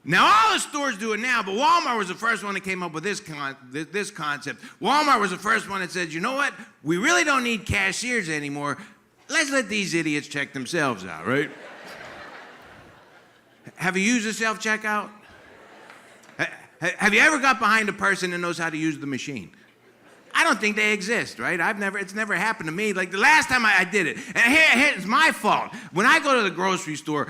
Now, all the stores do it now, but Walmart was the first one that came up with this concept. Walmart was the first one that said, you know what? We really don't need cashiers anymore. Let's let these idiots check themselves out, right? Have you used a self-checkout? Have you ever got behind a person that knows how to use the machine? I don't think they exist, right? It's never happened to me. Like the last time I did it, and here's my fault. When I go to the grocery store,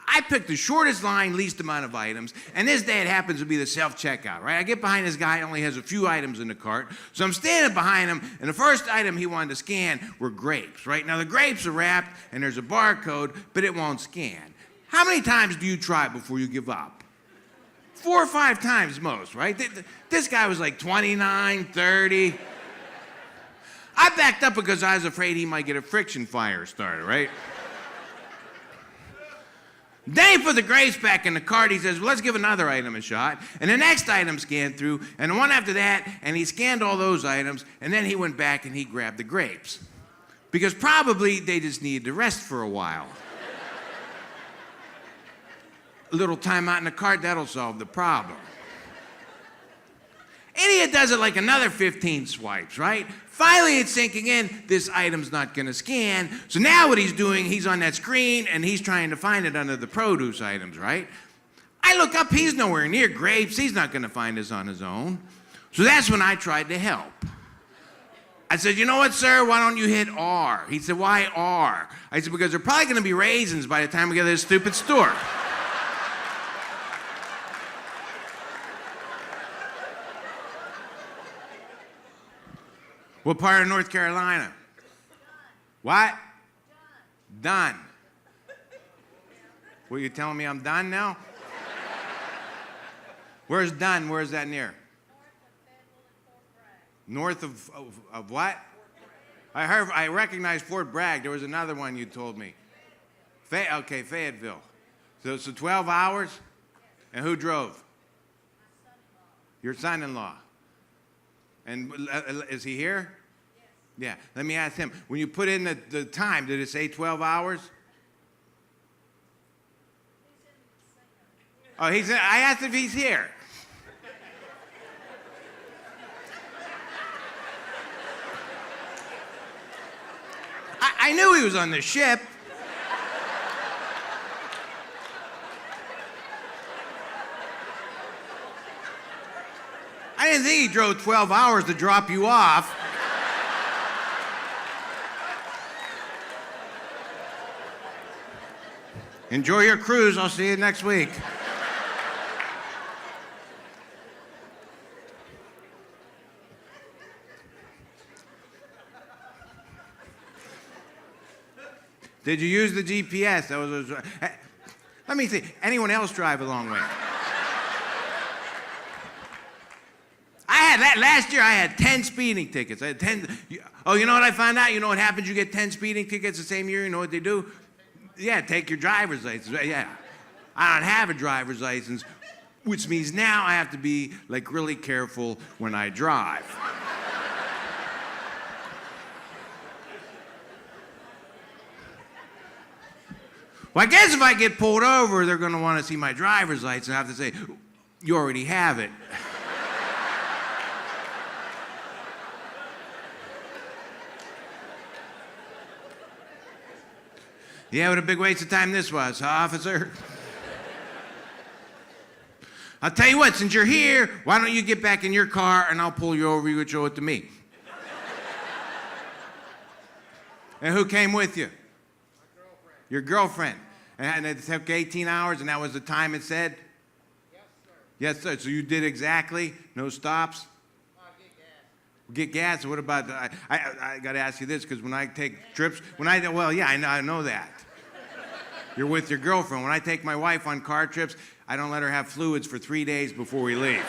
I pick the shortest line, least amount of items, and this day it happens to be the self-checkout, right? I get behind this guy, only has a few items in the cart, so I'm standing behind him, and the first item he wanted to scan were grapes, right? Now the grapes are wrapped, and there's a barcode, but it won't scan. How many times do you try before you give up? 4 or 5 times most, right? This guy was like 29, 30. I backed up because I was afraid he might get a friction fire started, right? Then he put the grapes back in the cart. He says, well, let's give another item a shot. And the next item scanned through, and the one after that, and he scanned all those items, and then he went back and he grabbed the grapes. Because probably they just needed to rest for a while. A little time out in the cart, that'll solve the problem. Idiot does it like another 15 swipes, right? Finally, it's sinking in, this item's not gonna scan. So now what he's doing, he's on that screen and he's trying to find it under the produce items, right? I look up, he's nowhere near grapes. He's not gonna find this on his own. So that's when I tried to help. I said, you know what, sir, why don't you hit R? He said, why R? I said, because they're probably gonna be raisins by the time we get to this stupid store. What part of North Carolina? What? Done. What, you telling me I'm done now? Where's Dunn? Where's that near? North of what? I recognize Fort Bragg. There was another one you told me. Okay, Fayetteville. So 12 hours? And who drove? Your son-in-law. And is he here? Yes. Yeah. Let me ask him. When you put in the time, did it say 12 hours? Oh, I asked if he's here. I knew he was on the ship. I didn't think he drove 12 hours to drop you off. Enjoy your cruise. I'll see you next week. Did you use the GPS? Let me see. Anyone else drive a long way? Last year I had 10 speeding tickets. I had 10. Oh, you know what I found out? You know what happens? You get 10 speeding tickets the same year. You know what they do? Yeah, take your driver's license. Yeah. I don't have a driver's license, which means now I have to be like really careful when I drive. Well, I guess if I get pulled over, they're going to want to see my driver's license. I have to say, you already have it. Yeah, what a big waste of time this was, huh, officer? I'll tell you what, since you're here, why don't you get back in your car and I'll pull you over, you would show it to me. And who came with you? My girlfriend. Your girlfriend. And it took 18 hours and that was the time it said? Yes, sir. Yes, sir. So you did exactly? No stops? Get gas. Get gas? What about, I got to ask you this, because when I take trips, I know that. You're with your girlfriend. When I take my wife on car trips, I don't let her have fluids for 3 days before we leave.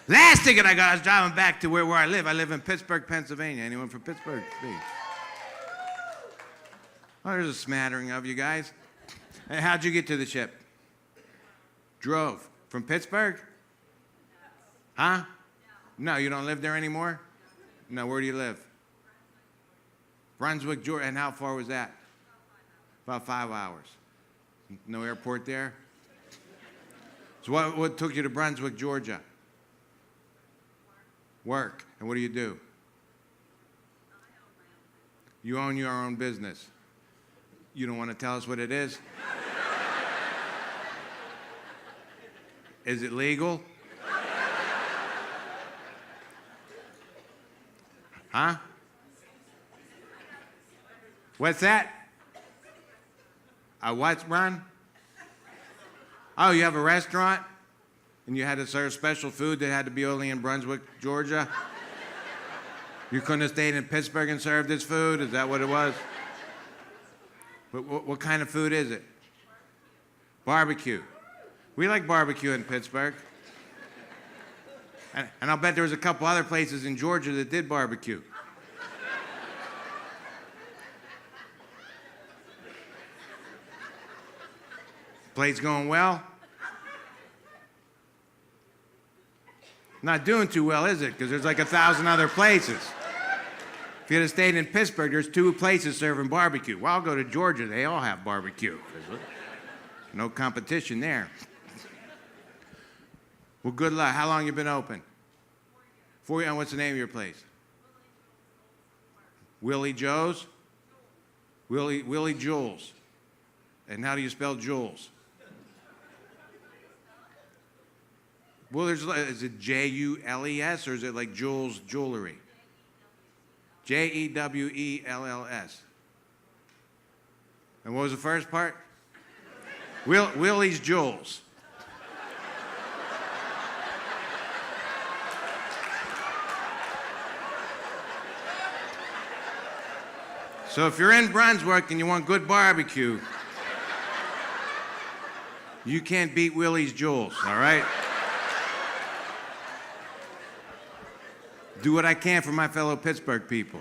Last ticket I got, I was driving back to where I live. I live in Pittsburgh, Pennsylvania. Anyone from Pittsburgh? Please. Oh, there's a smattering of you guys. Hey, how'd you get to the ship? Drove. From Pittsburgh? Huh? No, you don't live there anymore? No, where do you live? Brunswick, Georgia. And how far was that? About 5 hours. No airport there? So what took you to Brunswick, Georgia? Work. And what do you do? You own your own business. You don't want to tell us what it is? Is it legal? Huh? What's that? A what, Ron? Oh, you have a restaurant? And you had to serve special food that had to be only in Brunswick, Georgia? You couldn't have stayed in Pittsburgh and served this food? Is that what it was? What kind of food is it? Barbecue. We like barbecue in Pittsburgh. And I'll bet there was a couple other places in Georgia that did barbecue. Place going well? Not doing too well, is it? Because there's like 1,000 other places. If you'd have stayed in Pittsburgh, there's 2 places serving barbecue. Well, I'll go to Georgia. They all have barbecue. No competition there. Well, good luck. How long you been open? 4 years. And what's the name of your place? Willie Joe's? Willie Jules. And how do you spell Jules? Well, is it Jules or is it like Jules Jewelry? Jewells. And what was the first part? Willie's Jules. So if you're in Brunswick and you want good barbecue, you can't beat Willie's Jules, all right? Do what I can for my fellow Pittsburgh people.